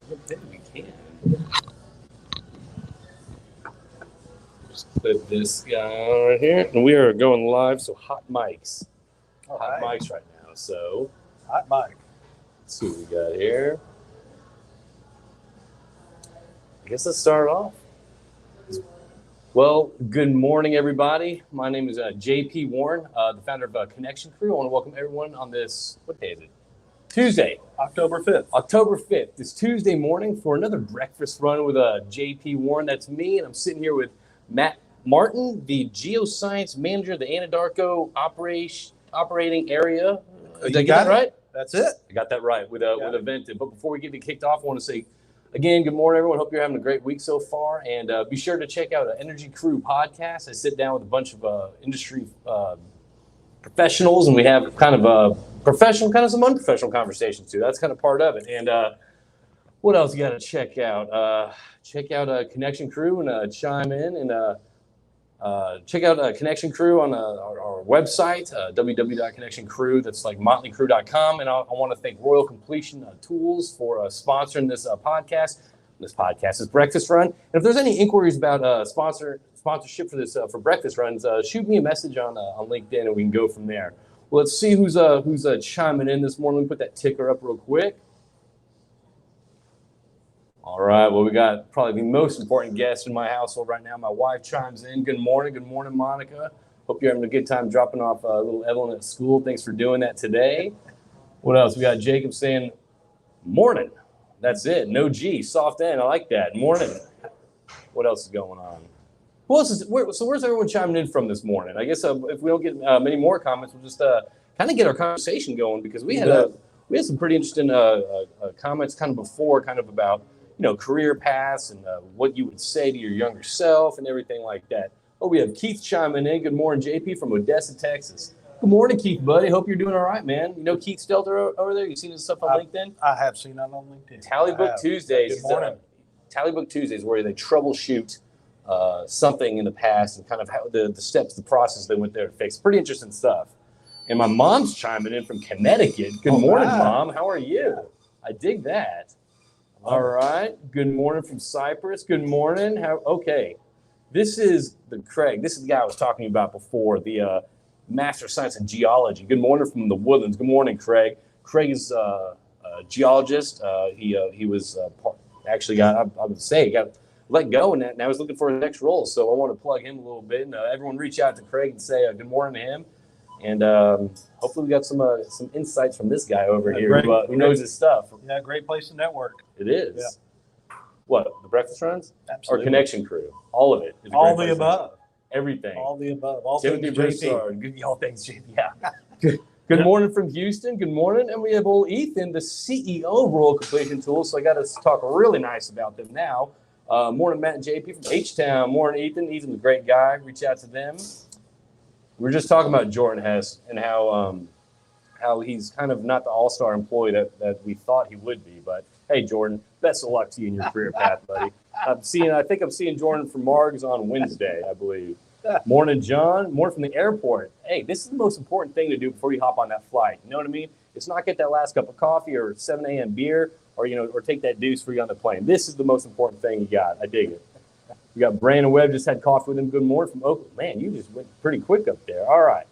I think we can. Just clip this guy right here. And we are going live, so hot mics. Hot mics right now. So, hot mic. Let's see what we got here. I guess let's start off. Well, good morning, everybody. My name is JP Warren, the founder of Connection Crüe. I want to welcome everyone on this, what day is it? Tuesday. October 5th. October 5th. It's Tuesday morning for another breakfast run with JP Warren. That's me, and I'm sitting here with Matt Martin, the Geoscience manager of the Anadarko operating area. Did I get that right? That's it. I got that right with Ovintiv. But before we get it kicked off, I want to say, again, good morning, everyone. Hope you're having a great week so far. And be sure to check out the Energy Crüe podcast. I sit down with a bunch of industry professionals, and we have kind of professional, kind of some unprofessional conversations too. That's kind of part of it. And what else you got to check out? Check out Connection Crüe and chime in and check out Connection Crüe on our website, www.connectioncrew. That's like motleycrew.com. And I want to thank Royal Completion Tools for sponsoring this podcast. This podcast is Breakfast Run. And if there's any inquiries about sponsorship for this for breakfast runs, shoot me a message on LinkedIn and we can go from there. Well, let's see who's chiming in this morning. Let me put that ticker up real quick. All right. Well, we got probably the most important guest in my household right now. My wife chimes in. Good morning. Good morning, Monica. Hope you're having a good time dropping off little Evelyn at school. Thanks for doing that today. What else? We got Jacob saying morning. That's it. No G. Soft N. I like that. Morning. What else is going on? Who else where's everyone chiming in from this morning? I guess if we don't get many more comments, we'll just kind of get our conversation going because we had some pretty interesting comments kind of before, kind of about career paths and what you would say to your younger self and everything like that. Oh, we have Keith chiming in. Good morning, JP from Odessa, Texas. Good morning, Keith, buddy. Hope you're doing all right, man. You know Keith Stelter over there? You seen his stuff on LinkedIn? I have seen that on LinkedIn. Tallybook Tuesdays. Good morning. Tallybook Tuesdays, where they troubleshoot something in the past and kind of how the steps, the process they went there to fix. Pretty interesting stuff. And my mom's chiming in from Connecticut. Good morning, Mom. How are you? I dig that. All right. Good morning from Cyprus. Good morning. Okay. This is Craig. This is the guy I was talking about before, the Master of Science in Geology. Good morning from the Woodlands. Good morning, Craig. Craig is a geologist. He was actually got let go, and now he's looking for his next role. So I want to plug him a little bit. And everyone reach out to Craig and say good morning to him. And hopefully we got some insights from this guy over here who knows his stuff. Yeah, great place to network. It is. Yeah. What, the breakfast runs? Absolutely. Or Connection Crüe? All of it. All the above. Everything. All the above. All Timothy things JP. Good, all things JP. Yeah. Good morning from Houston. Good morning. And we have old Ethan, the CEO of Royal Completion Tools. So I got to talk really nice about them now. Morning, Matt and JP from H-Town. Morning, Ethan. Ethan's a great guy. Reach out to them. We were just talking about Jordan Hess and how he's kind of not the all-star employee that we thought he would be. But hey, Jordan, best of luck to you in your career path, buddy. I think I'm seeing Jordan from Margs on Wednesday, I believe. Morning, John. Morning from the airport. Hey, this is the most important thing to do before you hop on that flight. You know what I mean? It's not get that last cup of coffee or 7 a.m. beer or take that deuce for you on the plane. This is the most important thing you got. I dig it. We got Brandon Webb, just had coffee with him. Good morning from Oakland. Man, you just went pretty quick up there. All right.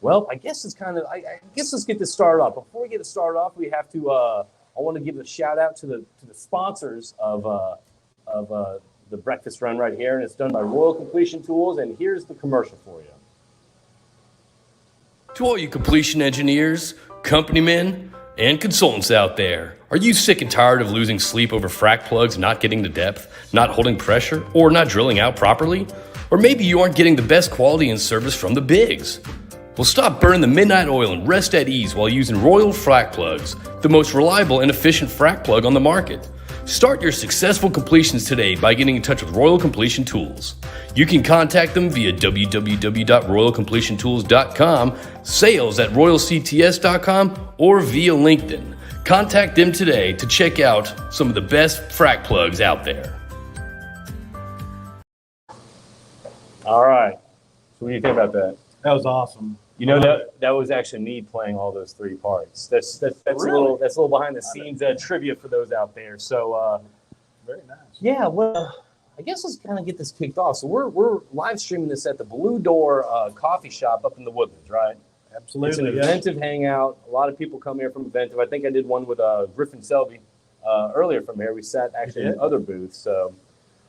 Well, I guess it's I guess let's get this started off. Before we get it started off, we have to, I want to give a shout out to the sponsors of the breakfast run right here. And it's done by Royal Completion Tools. And here's the commercial for you. To all you completion engineers, company men, and consultants out there, are you sick and tired of losing sleep over frac plugs not getting to depth, not holding pressure, or not drilling out properly? Or maybe you aren't getting the best quality and service from the bigs. Well, stop burning the midnight oil and rest at ease while using Royal frac plugs, the most reliable and efficient frac plug on the market. Start your successful completions today by getting in touch with Royal Completion Tools. You can contact them via www.royalcompletiontools.com, sales@royalcts.com, or via LinkedIn. Contact them today to check out some of the best frac plugs out there. All right. So what do you think about that? That was awesome. You know, that was actually me playing all those three parts. That's Really? a little behind the scenes trivia for those out there. So Very nice. yeah, well, I guess let's kind of get this kicked off. So we're live streaming this at the Blue Door coffee shop up in the Woodlands, right? Absolutely. It's an Ovintiv hangout. A lot of people come here from Ovintiv. I think I did one with Griffin Selby earlier from here. We sat actually in other booths. So,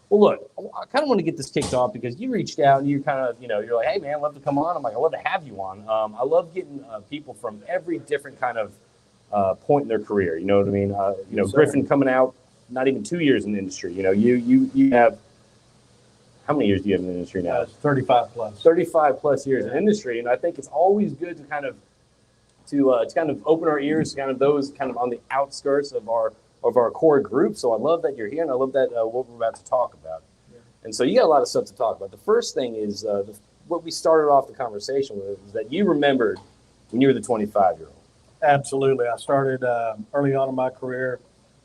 well, look, I kind of want to get this kicked off because you reached out and you kind of, you're like, hey, man, I'd love to come on. I'm like, I'd love to have you on. I love getting people from every different kind of point in their career. You know what I mean? Yes, Griffin coming out, not even 2 years in the industry. You have, how many years do you have in the industry now? 35 plus. 35 plus years in industry, and I think it's always good to kind of open our ears to kind of those kind of on the outskirts of our core group. So I love that you're here, and I love that what we're about to talk about. Yeah. And so you got a lot of stuff to talk about. The first thing is what we started off the conversation with is that you remembered when you were the 25-year-old. Absolutely. I started early on in my career.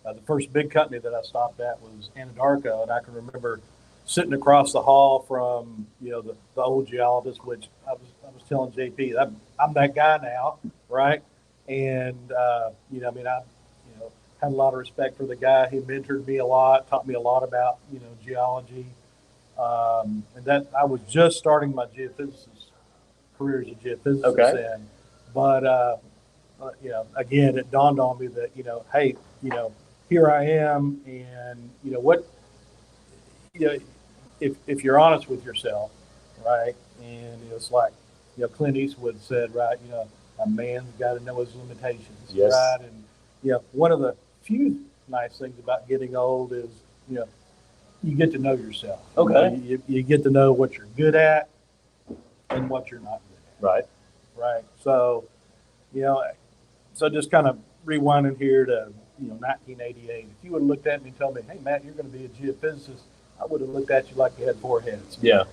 The first big company that I stopped at was Anadarko, and I can remember sitting across the hall from the old geologist, which I was telling JP I'm that guy now, right? And I had a lot of respect for the guy. He mentored me a lot, taught me a lot about geology, and that I was just starting my geophysicist career as a geophysicist. Okay. Then, but again, it dawned on me that hey, here I am, and if you're honest with yourself, right, and it's like Clint Eastwood said, right, a man's got to know his limitations, yes. right, and one of the few nice things about getting old is you get to know yourself. Okay. You get to know what you're good at and what you're not good at. Right. So so just kind of rewinding here to 1988. If you would have looked at me and told me, hey Matt, you're going to be a geophysicist, I would have looked at you like you had four heads. Yeah.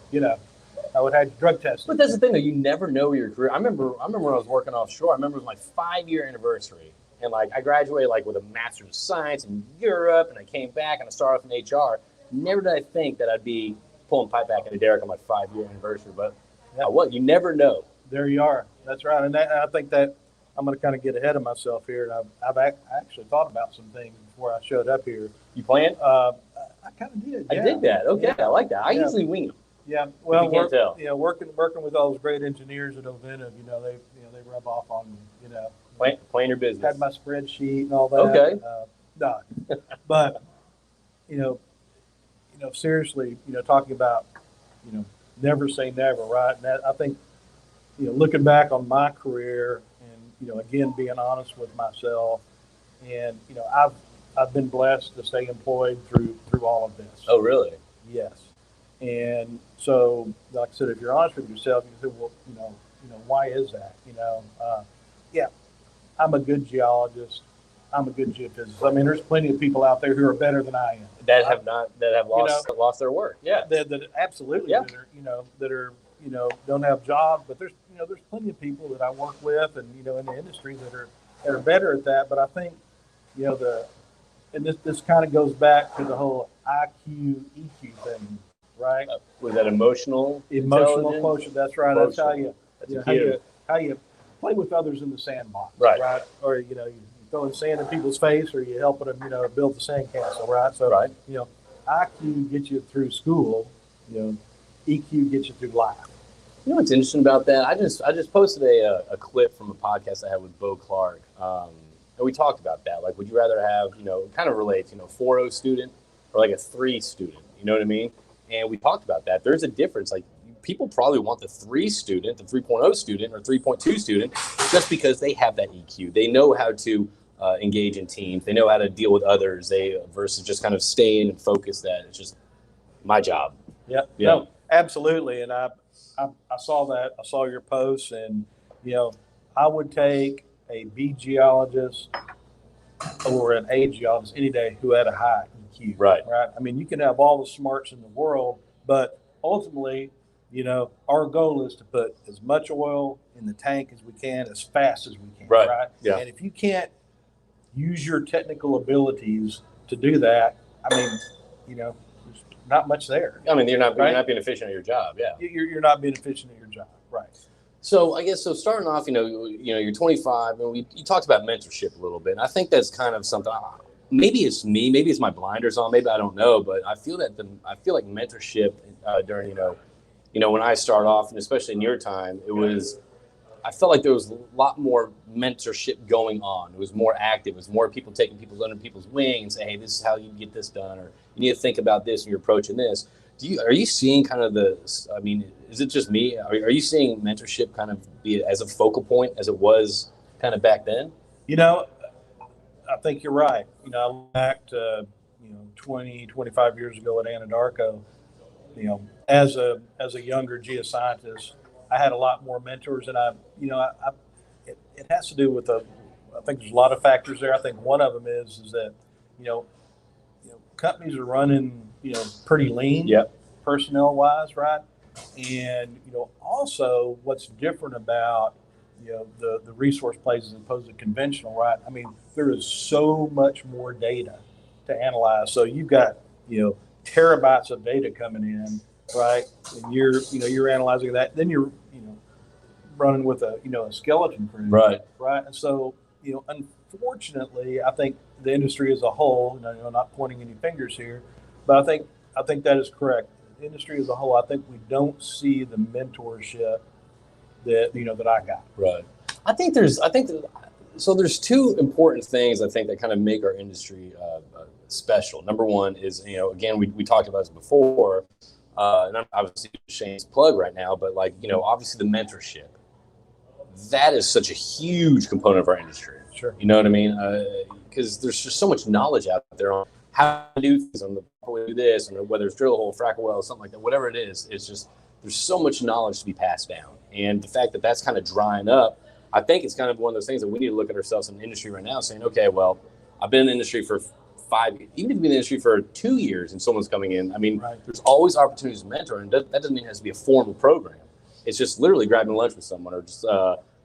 I would have had drug testing. But that's the thing, though. You never know your career. I remember when I was working offshore. I remember it was my 5-year anniversary, and I graduated with a master's of science in Europe, and I came back and I started off in HR. Never did I think that I'd be pulling pipe back into Derek on my 5-year anniversary, but you never know. There you are. That's right, and I think that I'm going to kind of get ahead of myself here, and I've actually thought about some things before I showed up here. You playing? I kind of did. Yeah. I dig that. Okay, yeah. I like that. I usually wing them. Yeah, well, working with all those great engineers at Ovintiv, they rub off on me, playing your business. Had my spreadsheet and all that. Okay. No, but seriously, talking about never say never, right? And that, I think looking back on my career and again being honest with myself, and I've been blessed to stay employed through all of this. Oh, really? Yes. And so, like I said, if you're honest with yourself, you say, well, why is that? I'm a good geologist. I'm a good geophysicist. I mean, there's plenty of people out there who are better than I am. That have lost their work. Yeah. That absolutely. Yeah. That are don't have jobs, but there's plenty of people that I work with and in the industry that are better at that. But I think and this kind of goes back to the whole IQ EQ thing. Right. Was that emotional quotient? That's right. Emotional. That's how you play with others in the sandbox. Right. Or you throwing sand in people's face, or you helping them build the sandcastle. Right. So IQ gets you through school. EQ gets you through life. You know what's interesting about that? I just posted a clip from a podcast I had with Bo Clark, and we talked about that. Like, would you rather have kind of relates 4.0 student or like a 3 student? You know what I mean? And we talked about that. There's a difference. Like, people probably want the 3 student, the 3.0 student, or 3.2 student, just because they have that EQ. They know how to engage in teams. They know how to deal with others. Versus just kind of staying and focus. That it's just my job. Yeah. No, absolutely. And I saw that. I saw your posts, and I would take a B geologist or an A geologist any day who had a high EQ. Right. I mean, you can have all the smarts in the world, but ultimately, our goal is to put as much oil in the tank as we can, as fast as we can. Right. Yeah. And if you can't use your technical abilities to do that, I mean, there's not much there. I mean, you're not being efficient at your job. Yeah. You're not being efficient at your job. Right. So I guess starting off, you're 25, and you talked about mentorship a little bit. And I think that's kind of something. Maybe it's me, maybe it's my blinders on, maybe I don't know, but I feel like mentorship during when I start off, and especially in your time, I felt like there was a lot more mentorship going on. It was more active. It was more people taking people under people's wing and say, hey, this is how you get this done, or you need to think about this when you're approaching this. Are you seeing kind of is it just me? Are you seeing mentorship kind of be as a focal point as it was kind of back then? I think you're right. I look back to, 20, 25 years ago at Anadarko, as a younger geoscientist, I had a lot more mentors, and it has to do with I think there's a lot of factors there. I think one of them is that, companies are running, pretty lean, personnel wise, right? And, also what's different about, the resource plays as opposed to conventional, right? I mean, there is so much more data to analyze. So you've got, terabytes of data coming in, right? And you're analyzing that. Then you're, running with a skeleton crew, right? And so, unfortunately, I think the industry as a whole, I'm not pointing any fingers here, but I think that is correct. The industry as a whole, I think we don't see the mentorship that I got. Right. So there's two important things I think that kind of make our industry special. Number one is, again, we talked about this before, and I'm obviously Shane's plug right now, but obviously the mentorship, that is such a huge component of our industry. Sure. You know what I mean? Because there's just so much knowledge out there on how to do things, on the way to do this, and whether it's drill a hole, frack a well, something like that, whatever it is, it's just, there's so much knowledge to be passed down. And the fact that that's kind of drying up, I think it's kind of one of those things that we need to look at ourselves in the industry right now saying, okay, well, I've been in the industry for 5 years, even if you've been in the industry for 2 years and someone's coming in, I mean, right. There's always opportunities to mentor, and that doesn't mean it has to be a formal program. It's just literally grabbing lunch with someone, or just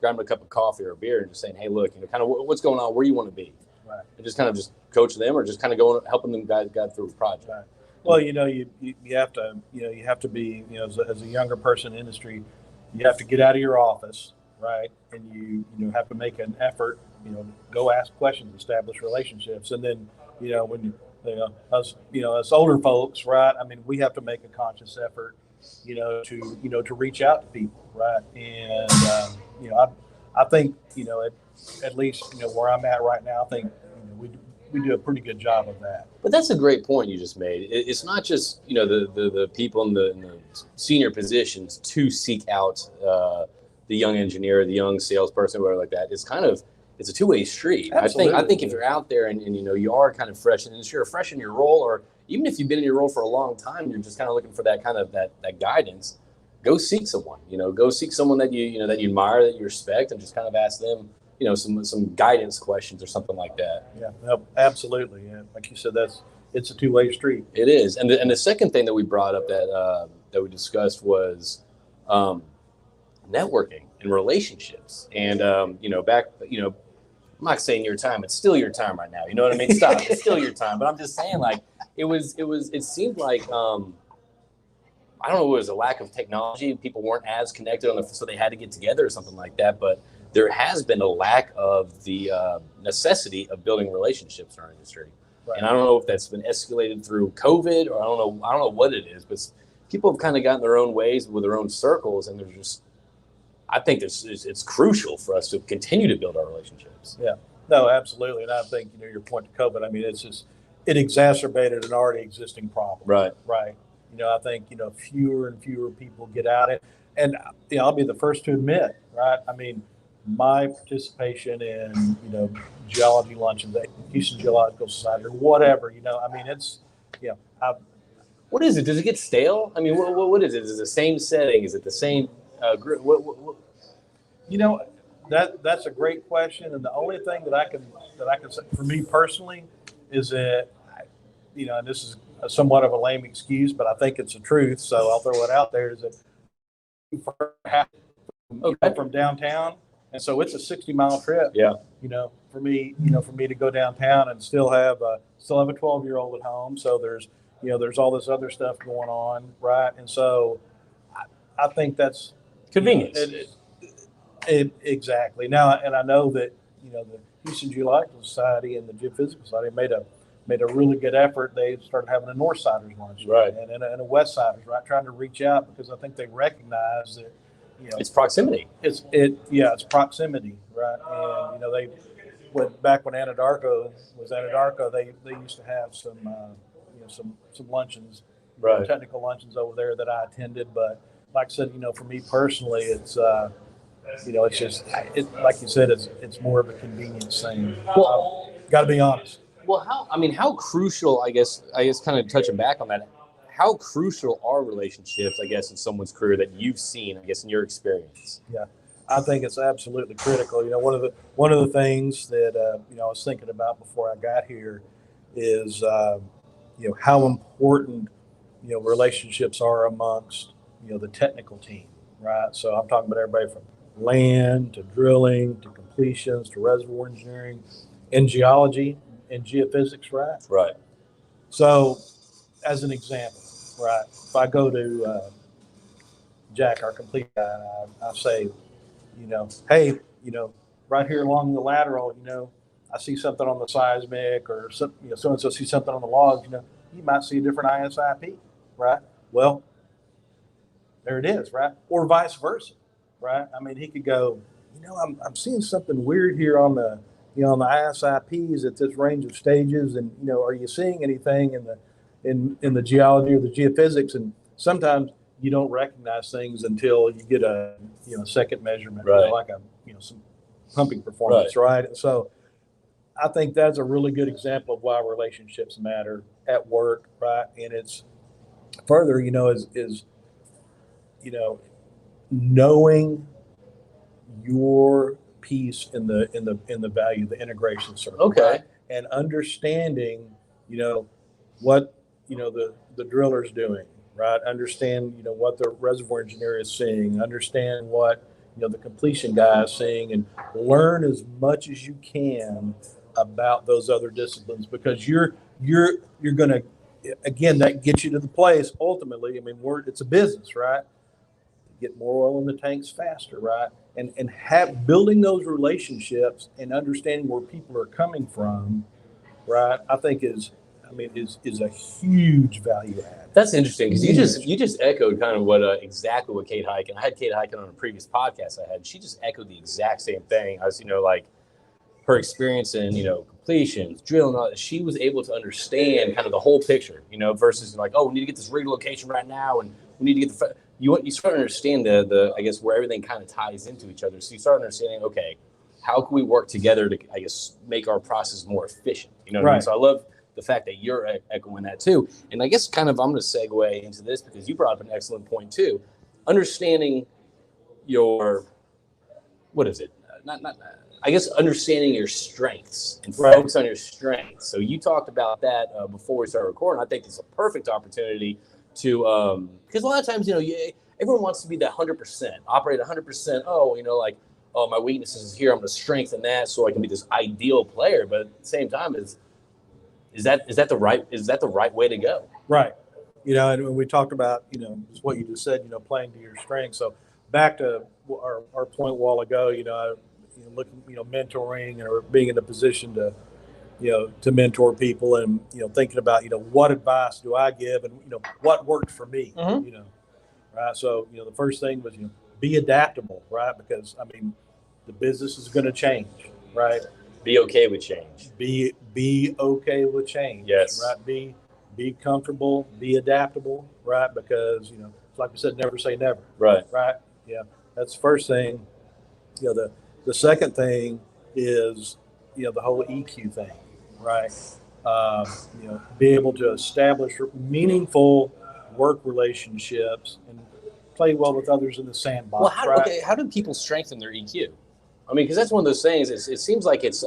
grabbing a cup of coffee or a beer and just saying, hey, look, kind of what's going on, where you want to be. Right. And just kind of just coach them, or just kind of going, helping them guide through a project. Right. Well, you have to be, as a younger person in the industry, you have to get out of your office, right? And you have to make an effort, go ask questions, establish relationships. And then, when us older folks, right? I mean, we have to make a conscious effort, to reach out to people, right? And, I think, at least, where I'm at right now, I think, we do a pretty good job of that. But that's a great point you just made. It's not just, the people in the senior positions to seek out the young engineer, the young salesperson, whatever like that. It's a two-way street. Absolutely. I think if you're out there and you are kind of fresh in the industry, or fresh in your role, or even if you've been in your role for a long time, you're just kind of looking for that kind of that guidance, go seek someone. Go seek someone that you admire, that you respect, and just kind of ask them, some guidance questions or something like that. Yeah, no, absolutely. Yeah, like you said, it's a two-way street. It is. And the second thing that we brought up that we discussed was networking and relationships. And I'm not saying your time, it's still your time right now. You know what I mean? Stop. It's still your time. But I'm just saying, it seemed like I don't know, it was a lack of technology. People weren't as connected so they had to get together or something like that. But there has been a lack of the necessity of building relationships in our industry. Right. And I don't know if that's been escalated through COVID, or I don't know what it is, but people have kind of gotten their own ways with their own circles. And I think it's crucial for us to continue to build our relationships. Yeah, no, absolutely. And I think, your point to COVID, I mean, it exacerbated an already existing problem. Right. Right. I think, fewer and fewer people get out it. And, I'll be the first to admit, right? I mean, my participation in, geology luncheons at Houston Geological Society or whatever, I mean, it's, what is it? Does it get stale? I mean, what is it? Is it the same setting? Is it the same group? What? That's a great question. And the only thing that I can say for me personally is that, and this is somewhat of a lame excuse, but I think it's the truth. So I'll throw it out there, is that from downtown. And so it's a 60-mile trip. Yeah. For me to go downtown and still have a 12-year-old at home. So there's all this other stuff going on, right? And so I think that's convenience. Exactly. Now, and I know that, the Houston Geological Society and the Geophysical Society made a really good effort. They started having a Northsiders lunch, Right. and a Westsiders, right, trying to reach out because I think they recognize that, It's proximity. It's proximity, right? And they back when Anadarko was Anadarko, they used to have some some luncheons, Right. technical luncheons over there that I attended. But like I said, for me personally, it's it's just like you said, it's more of a convenience thing. Well, got to be honest. Well, how crucial, I guess kind of touching back on that, how crucial are relationships, I guess, in someone's career that you've seen, I guess, in your experience? Yeah, I think it's absolutely critical. One of the things that, I was thinking about before I got here is, how important, relationships are amongst, the technical team, right? So I'm talking about everybody from land to drilling to completions to reservoir engineering and geology and geophysics, right? Right. So as an example, right, if I go to Jack, our complete guy, and I say, hey, right here along the lateral, I see something on the seismic or some, so-and-so see something on the logs, you might see a different ISIP, right? Well, there it is, right? Or vice versa, right? I mean, he could go, I'm seeing something weird here on the, on the ISIPs at this range of stages. And, are you seeing anything in the geology or the geophysics? And sometimes you don't recognize things until you get a, second measurement, right. Like some pumping performance, right? So I think that's a really good example of why relationships matter at work, right? And it's further, is knowing your piece in the value, the integration circle. Okay. Right? And understanding, what, the driller's doing, right? Understand, what the reservoir engineer is seeing, understand what, the completion guy is seeing, and learn as much as you can about those other disciplines, because you're going to, again, that gets you to the place ultimately. I mean, it's a business, right? Get more oil in the tanks faster, right? And building those relationships and understanding where people are coming from, right? I think is a huge value add. That's interesting because you just echoed kind of what exactly what Kate Hyken. I had Kate Hyken on a previous podcast I had. She just echoed the exact same thing. I was, like her experience in, completions, drilling, all that. She was able to understand kind of the whole picture, versus like, oh, we need to get this rig location right now, and we need to get you start to understand the I guess where everything kind of ties into each other. So you start understanding, okay, how can we work together to, I guess, make our process more efficient? What I mean? So I love the fact that you're echoing that too. And I guess kind of I'm going to segue into this because you brought up an excellent point too. Understanding your, what is it? I guess understanding your strengths and focus on your strengths. So you talked about that before we started recording. I think it's a perfect opportunity to, because a lot of times, everyone wants to be that 100%, operate 100%. Oh, my weaknesses is here. I'm going to strengthen that so I can be this ideal player. But at the same time, is that the right way to go? Right. And when we talked about, just what you just said, playing to your strengths. So back to our point a while ago, looking, mentoring or being in a position to, to mentor people and, thinking about, what advice do I give and, what worked for me, right. So, the first thing was, be adaptable, right? Because the business is going to change, right? Be okay with change. Be okay with change. Yes. Right. Be comfortable, be adaptable, right? Because, like we said, never say never. Right. Right. Yeah. That's the first thing. The second thing is, the whole EQ thing, right? Be able to establish meaningful work relationships and play well with others in the sandbox. Well, how do people strengthen their EQ? Because that's one of those things. It seems like it's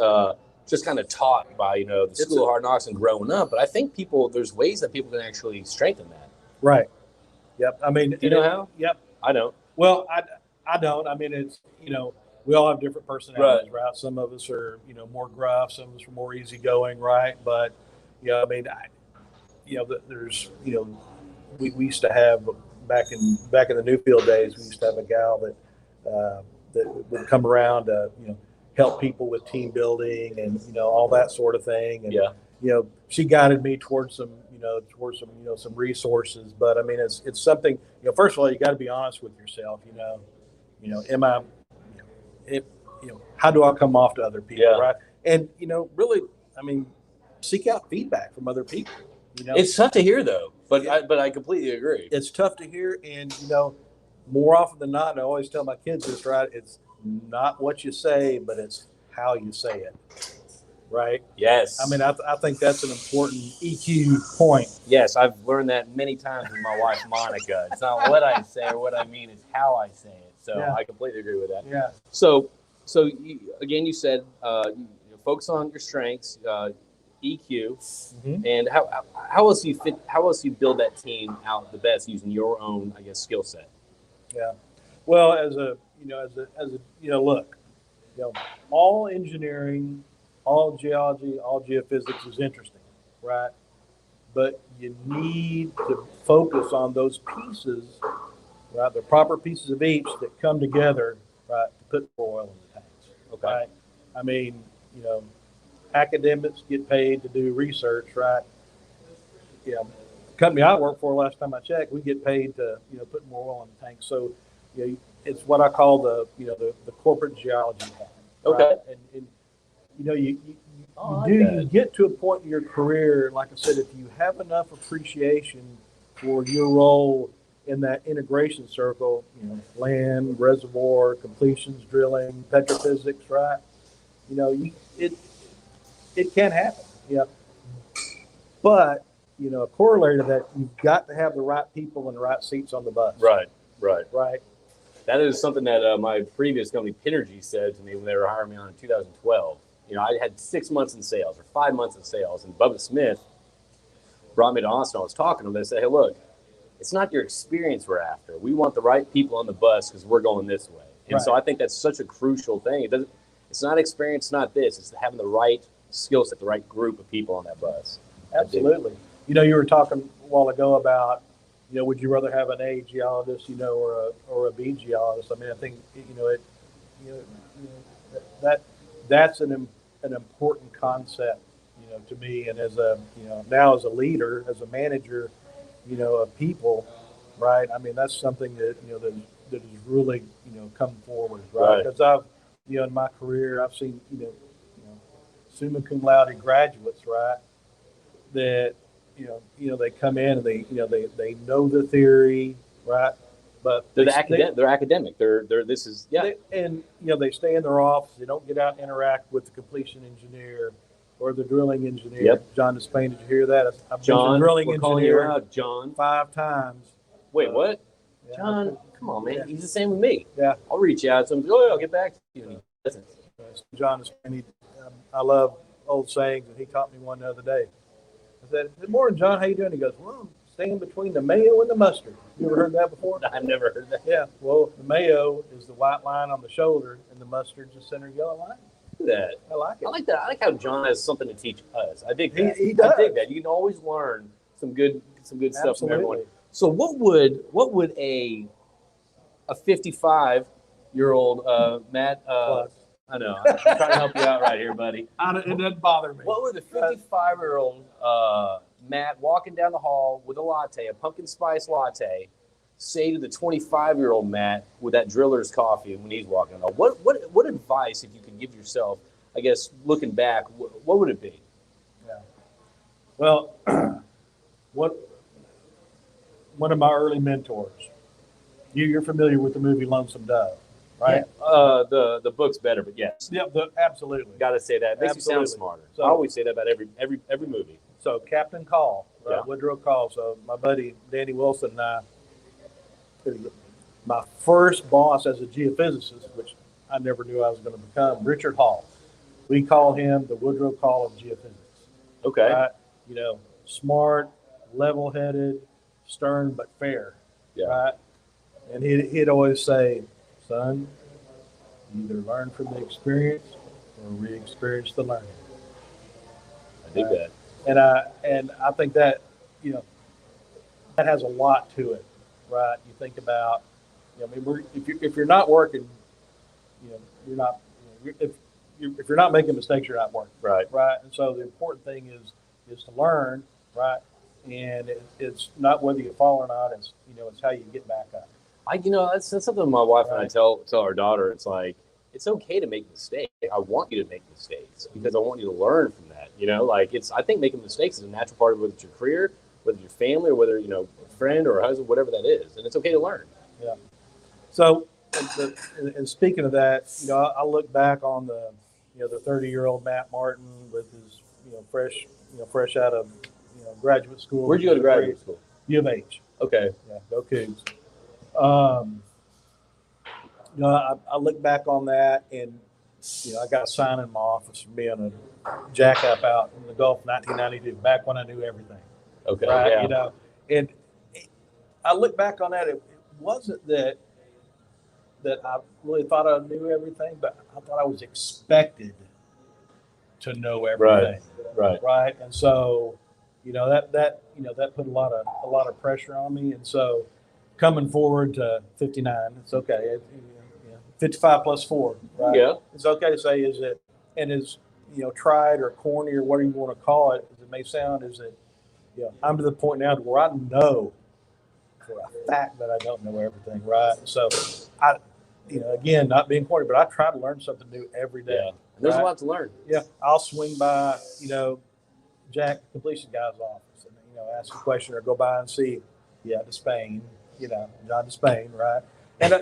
just kind of taught by the school of hard knocks and growing up. But I think there's ways that people can actually strengthen that. Right. Yep. Do you know how? Yep. I don't. Well, I don't. It's we all have different personalities, right? Some of us are more gruff, some of us are more easygoing, right? But there's we used to have back in the Newfield days, we used to have a gal that that would come around to, help people with team building and, all that sort of thing. And, she guided me towards some, some resources. But I mean, it's something, first of all, you got to be honest with yourself, am I, how do I come off to other people? Right. And, really, I mean, seek out feedback from other people. It's tough to hear though, but I completely agree. It's tough to hear. And, more often than not, and I always tell my kids this, right? It's not what you say, but it's how you say it. Right. Yes. I mean, I think that's an important EQ point. Yes. I've learned that many times with my wife, Monica. It's not what I say or what I mean, it's how I say it. So I completely agree with that. Yeah. So again, you said, focus on your strengths, EQ, and how else do you build that team out the best using your own, I guess, skill set? Yeah. Well, look, all engineering, all geology, all geophysics is interesting, right? But you need to focus on those pieces, right? The proper pieces of each that come together, right, to put oil in the tanks. Okay. Right? I mean, academics get paid to do research, right? Yeah. The company I work for, last time I checked, we get paid to, put more oil in the tank. So, it's what I call the corporate geology hat. Right? Okay. And you get to a point in your career, like I said, if you have enough appreciation for your role in that integration circle, land, reservoir, completions, drilling, petrophysics, right? It can happen. Yeah. But, a corollary to that, you've got to have the right people in the right seats on the bus. Right. That is something that my previous company, Pinergy, said to me when they were hiring me on in 2012. I had 6 months in sales or 5 months in sales, and Bubba Smith brought me to Austin. I was talking to him. They said, hey, look, it's not your experience we're after. We want the right people on the bus because we're going this way. And so I think that's such a crucial thing. It's not experience, it's not this. It's having the right skill set, the right group of people on that bus. Absolutely. You were talking a while ago about, would you rather have an A geologist, or a B geologist? I mean, I think, that's an important concept, to me. And as now as a leader, as a manager, of people, right? I mean, that's something that, that has really, come forward, right? Because I've, in my career, I've seen, summa cum laude graduates, right? That, they come in and they know the theory, right? But they're academic. They're this is and they stay in their office. They don't get out and interact with the completion engineer or the drilling engineer. Yep. John Despain, did you hear that? I've John, been drilling we're engineer calling you out, John 5 times. Wait, what? Yeah. John, come on, man. He's the same with me. Yeah. I'll reach out to him. I'll get back to you. And he doesn't. John Despain, I love old sayings, and he taught me one the other day. I said, good morning, John. How you doing? He goes, well, I'm staying between the mayo and the mustard. You ever heard that before? I've never heard that. Yeah. Well, the mayo is the white line on the shoulder, and the mustard's the center yellow line. That. I like it. I like that. I like how John has something to teach us. I dig that. He does. I dig that. You can always learn some good stuff from everyone. Absolutely. So what would a 55-year-old Matt? I know. I'm trying to help you out right here, buddy. It doesn't bother me. What would a 55-year-old Matt walking down the hall with a latte, a pumpkin spice latte, say to the 25-year-old Matt with that driller's coffee when he's walking down? What advice, if you could give yourself, I guess, looking back, what would it be? Yeah. Well, one of my early mentors, you're familiar with the movie Lonesome Dove, right? Yeah. The book's better, but yes. Yeah, absolutely. Got to say that. It makes you sound smarter. So, I always say that about every movie. So Captain Call, Yeah. Woodrow Call. So my buddy Danny Wilson and I, my first boss as a geophysicist, which I never knew I was going to become, Richard Hall. We call him the Woodrow Call of geophysics. Okay. Right? Smart, level-headed, stern, but fair. Yeah. Right? And he'd always say, son, you either learn from the experience or re-experience the learning. I dig that. And I think that, that has a lot to it, right? You think about, if you're not working you're not, if you're not making mistakes, you're not working. Right. Right. And so the important thing is to learn, right? And it's not whether you fall or not. It's it's how you get back up. That's something my wife and I tell our daughter. It's like, it's okay to make mistakes. I want you to make mistakes because I want you to learn from that. I think making mistakes is a natural part of whether it's your career, whether your family, or whether a friend or a husband, whatever that is, and it's okay to learn. Yeah. So, and speaking of that, I look back on the 30-year-old Matt Martin with his fresh out of graduate school. Where'd you go to graduate school? U of H. Okay. Yeah, go Cougs. I look back on that, and I got a sign in my office from being a jack-up out in the Gulf in 1992, back when I knew everything. Okay. Right. Yeah. And I look back on that. It wasn't that I really thought I knew everything, but I thought I was expected to know everything. Right. Right. And so, that put a lot of pressure on me. And so, coming forward to 59, it's okay. 55 plus 4. Right. Yeah. It's okay to say as tried or corny or whatever you want to call it, as it may sound, is that I'm to the point now where I know for a fact that I don't know everything. Right. So I, again, not being corny, but I try to learn something new every day. Yeah. There's a lot to learn. Yeah. I'll swing by, Jack, the completion guy's office, and ask a question or go by and see, to Spain, John to Spain, right? And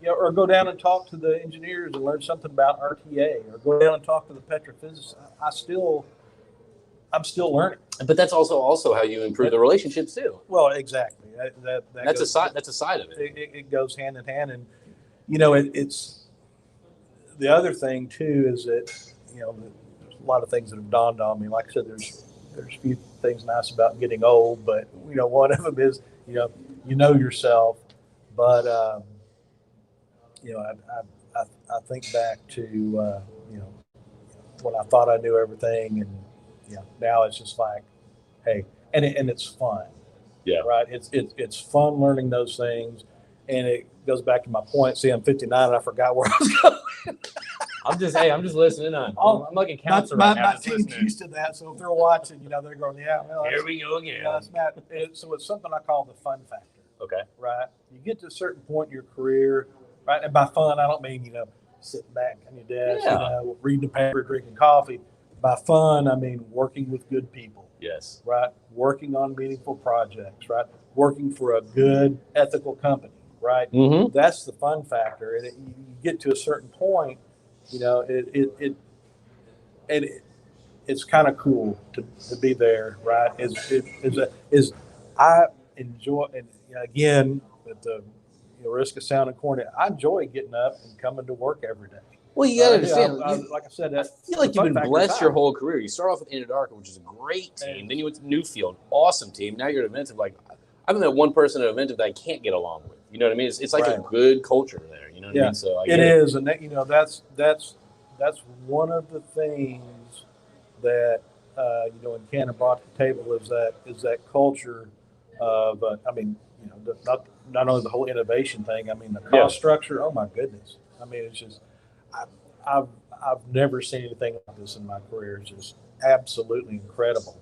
or go down and talk to the engineers and learn something about RTA, or go down and talk to the petrophysicists. I'm still learning. But that's also how you improve the relationships too. Well, exactly. That's a side of it. It goes hand in hand, and it's the other thing too is that there's a lot of things that have dawned on me. Like I said, there's a few things nice about getting old, but one of them is you know yourself. But I think back to when I thought I knew everything, and now it's just like, hey, and it's fun. Yeah. Right. It's fun learning those things, and it goes back to my point. See, I'm 59 and I forgot where I was going. I'm just listening on. I'm like a counselor my right now. team's used to that, so if they're watching, they're going, Here we go again. That's Matt. So it's something I call the fun factor. Okay. Right. You get to a certain point in your career, right? And by fun, I don't mean sitting back on your desk, reading the paper, drinking coffee. By fun, I mean working with good people. Yes. Right. Working on meaningful projects. Right. Working for a good, ethical company. Right. Mm-hmm. That's the fun factor, and you get to a certain point. It's kind of cool to be there, right? Is I enjoy, and again, at the risk of sounding corny, I enjoy getting up and coming to work every day. Well, you got to understand. Like I said, I feel like you've been blessed your whole career. You start off with Anadarko, which is a great team. Then you went to Newfield, awesome team. Now you're at Ovintiv. Like, I've been that one person at Ovintiv that I can't get along with. You know what I mean? It's like a good culture there. You know what I mean? So it is, and that's one of the things that in Canada brought to the table is that culture of not only the whole innovation thing. I mean the cost structure. Oh my goodness! I mean it's just I've never seen anything like this in my career. It's just absolutely incredible,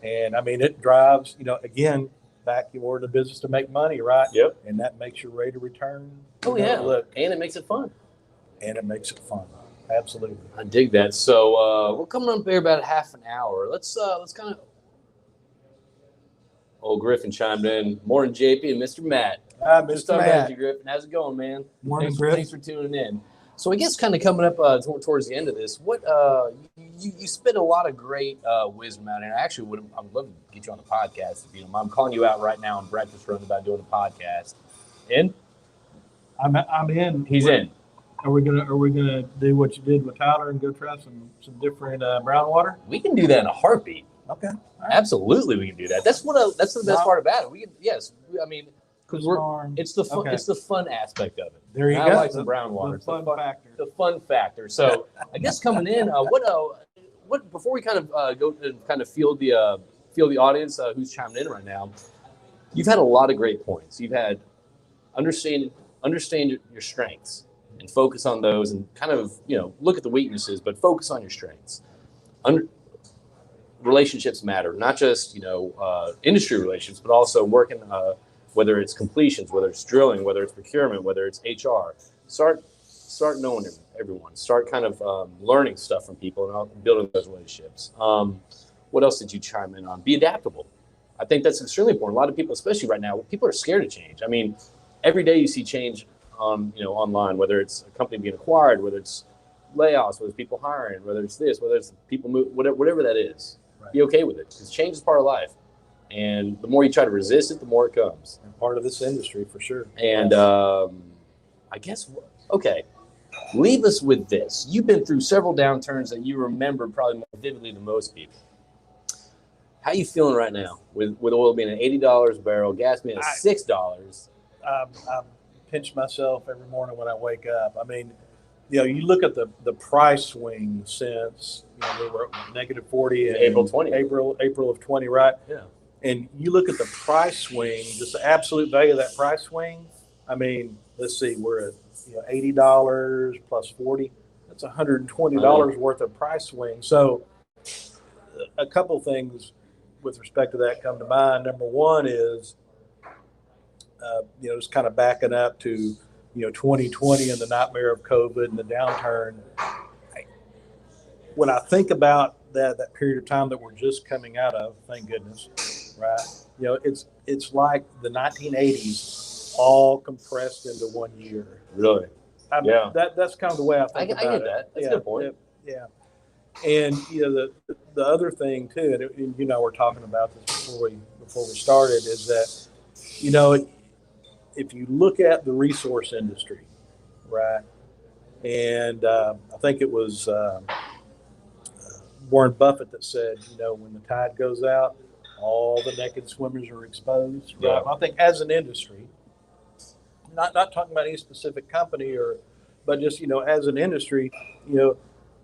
and I mean it drives again. Back, we're in the business to make money, right? Yep. And that makes your rate of return. Oh yeah. Look, and it makes it fun. Absolutely. I dig that. So we're coming up here about half an hour. Let's kind of. Old Griffin chimed in. Morning, JP and Mr. Matt. Mr. Matt. You, Griffin. How's it going, man? Morning, Griffin. Thanks for tuning in. So I guess kind of coming up towards the end of this, what you spit a lot of great wisdom out here. Actually, I would love to get you on the podcast if you don't mind. I'm calling you out right now on Breakfast Run about doing a podcast. In? I'm in. He's in. Are we gonna do what you did with Tyler and go try some different brown water? We can do that in a heartbeat. Okay. All right. Absolutely, we can do that. That's the best part about it. We can, yes. I mean, because it's the fun. Okay. It's the fun aspect of it. There you go. I like some brown water. The fun factor. The fun factor. So I guess coming in, what before we kind of go and kind of feel the audience who's chiming in right now, you've had a lot of great points. You've had understand your strengths, and focus on those and kind of, look at the weaknesses, but focus on your strengths. Relationships matter, not just, industry relationships, but also working, whether it's completions, whether it's drilling, whether it's procurement, whether it's HR. Start knowing everyone. Start kind of learning stuff from people and building those relationships. What else did you chime in on? Be adaptable. I think that's extremely important. A lot of people, especially right now, people are scared to change. I mean, every day you see change online, whether it's a company being acquired, whether it's layoffs, whether it's people hiring, whether it's this, whether it's people move, whatever that is. Right. Be okay with it, because change is part of life. And the more you try to resist it, the more it comes. And part of this industry, for sure. And I guess, okay, leave us with this. You've been through several downturns that you remember probably more vividly than most people. How you feeling right now with oil being at $80 a barrel, gas being at $6? I pinch myself every morning when I wake up. I mean, you look at the price swing since we were negative 40 in April of 20, right? Yeah. And you look at the price swing, just the absolute value of that price swing. I mean, let's see, we're at $80 plus 40. That's $120 worth of price swing. So a couple things with respect to that come to mind. Number one is, just kind of backing up to, 2020 and the nightmare of COVID and the downturn. When I think about that period of time that we're just coming out of, thank goodness, right? It's like the 1980s all compressed into 1 year. Really? Yeah. That's kind of the way I think about it. I get that. That's a good point. Yeah. And the other thing too, and you know, we're talking about this before we started, is that if you look at the resource industry, right, and I think it was Warren Buffett that said, when the tide goes out, all the naked swimmers are exposed. Right? Yeah. I think as an industry, not talking about any specific company but just as an industry,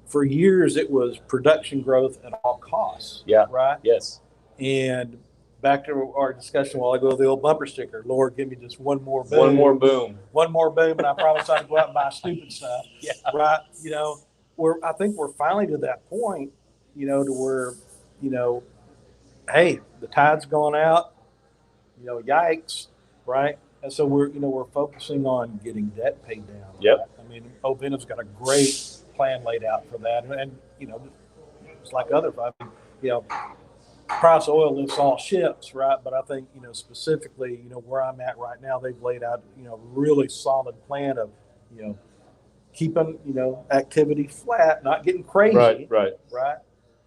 for years it was production growth at all costs. Yeah. Right. Yes. And back to our discussion a while ago, the old bumper sticker, Lord, give me just one more boom. One more boom. One more boom, and I promise I'd go out and buy stupid stuff. Yeah. Right. I think we're finally to that point, to where, hey, the tide's gone out, yikes. Right. And so we're focusing on getting debt paid down. Yep. Right? I mean, Ovintiv's got a great plan laid out for that. And it's like other, price of oil lifts all ships, right? But I think, specifically, where I'm at right now, they've laid out, a really solid plan of, keeping, activity flat, not getting crazy. Right.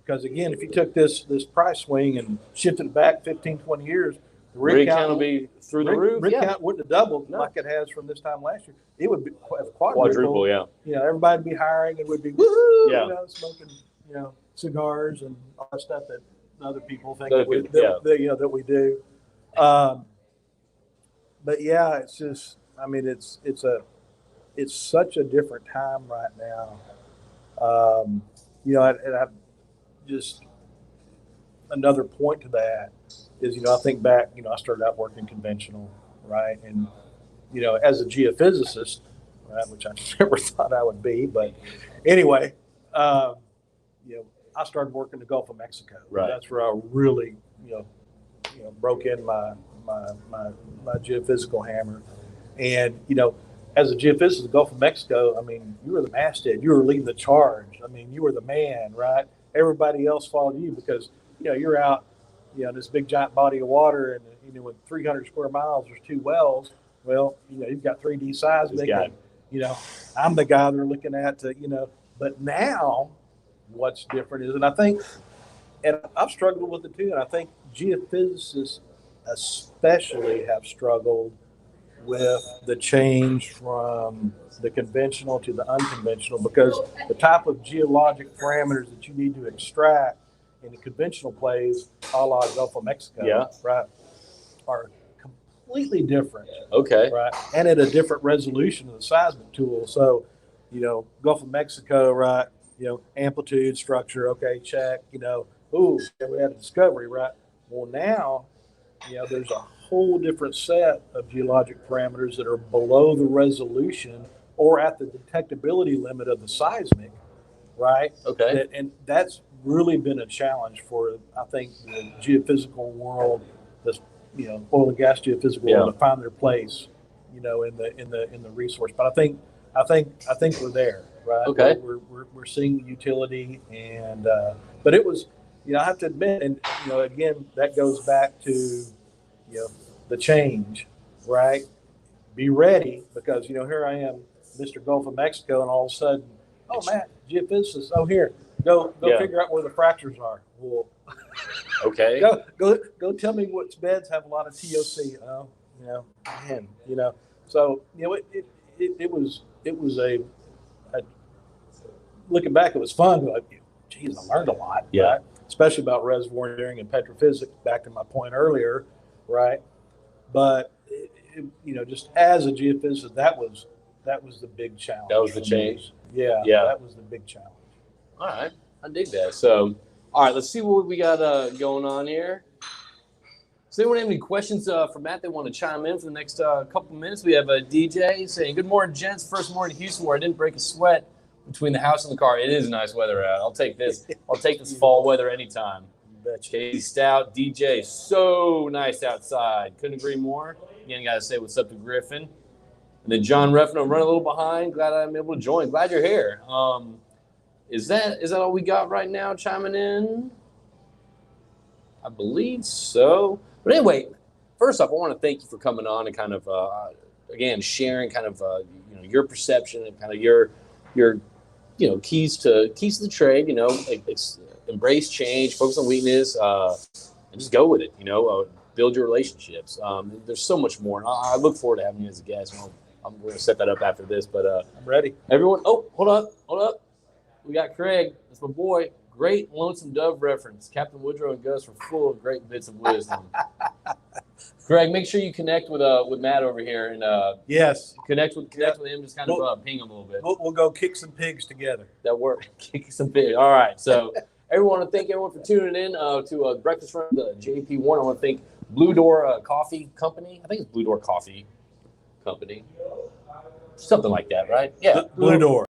Because again, if you took this price swing and shifted it back 15, 20 years, the rig count will be through the roof. Rig count wouldn't have doubled like it has from this time last year. It would be Quadruple, yeah. Everybody'd be hiring and would be woohoo, yeah. Smoking, cigars and all that stuff that other people think that we do. But yeah, it's just, I mean, it's such a different time right now. And I just, another point to that is, I think back, I started out working conventional, right? And, as a geophysicist, right, which I never thought I would be, but anyway, I started working the Gulf of Mexico. Right. That's where I really, broke in my geophysical hammer. And, as a geophysicist, the Gulf of Mexico, I mean, you were the masthead. You were leading the charge. I mean, you were the man, right? Everybody else followed you because, you're out, in this big giant body of water, and, with 300 square miles, there's 2 wells. Well, you've got 3D seismic. I'm the guy they're looking at but now what's different is, and I think, and I've struggled with it too, and I think geophysicists especially have struggled with the change from the conventional to the unconventional, because the type of geologic parameters that you need to extract in the conventional plays, a la Gulf of Mexico, right, are completely different. Okay. Right. And at a different resolution of the seismic tool. So, Gulf of Mexico, right, amplitude, structure, okay, check, we had a discovery, right? Well, now, there's a whole different set of geologic parameters that are below the resolution or at the detectability limit of the seismic, right? Okay. And that's really been a challenge for, I think, the geophysical world, this, oil and gas geophysical world, to find their place, in the resource. But I think we're there, right? Okay. We're seeing utility, and but it was, I have to admit, and again, that goes back to the change, right? Be ready, because here I am, Mr. Gulf of Mexico, and all of a sudden, oh Matt, geophysicist, here, go figure out where the fractures are. Well, Okay. Go tell me which beds have a lot of TOC. Oh, man, So it was a looking back, it was fun. Like, geez, I learned a lot. Yeah. Right? Especially about reservoir engineering and petrophysics. Back to my point earlier, right? But just as a geophysicist, that was the big challenge. That was the change. Yeah. That was the big challenge. All right. I dig that. So, all right, let's see what we got going on here. Does anyone have any questions for Matt they want to chime in for the next couple minutes? We have a DJ saying, "Good morning, gents. First morning in Houston where I didn't break a sweat between the house and the car. It is nice weather out. I'll take this. I'll take this fall weather anytime." Katie Stout, DJ, so nice outside. Couldn't agree more. Again, got to say what's up to Griffin. And then John Reffin, I'm running a little behind. Glad I'm able to join. Glad you're here. Is that all we got right now chiming in? I believe so. But anyway, first off, I want to thank you for coming on and kind of, again, sharing kind of, your perception and kind of your keys to the trade. Embrace change, focus on weakness, and just go with it. Build your relationships. There's so much more. And I look forward to having you as a guest. I'm going to set that up after this. But I'm ready. Everyone, hold up. We got Craig. That's my boy. Great Lonesome Dove reference. Captain Woodrow and Gus were full of great bits of wisdom. Craig, make sure you connect with Matt over here and yes, connect with him. Just kind of ping him a little bit. We'll go kick some pigs together. That worked. Kick some pigs. All right. So everyone, I want to thank everyone for tuning in to Breakfast Run, the JP1. I want to thank Blue Door Coffee Company. I think it's Blue Door Coffee Company. Something like that, right? Yeah. Blue Door.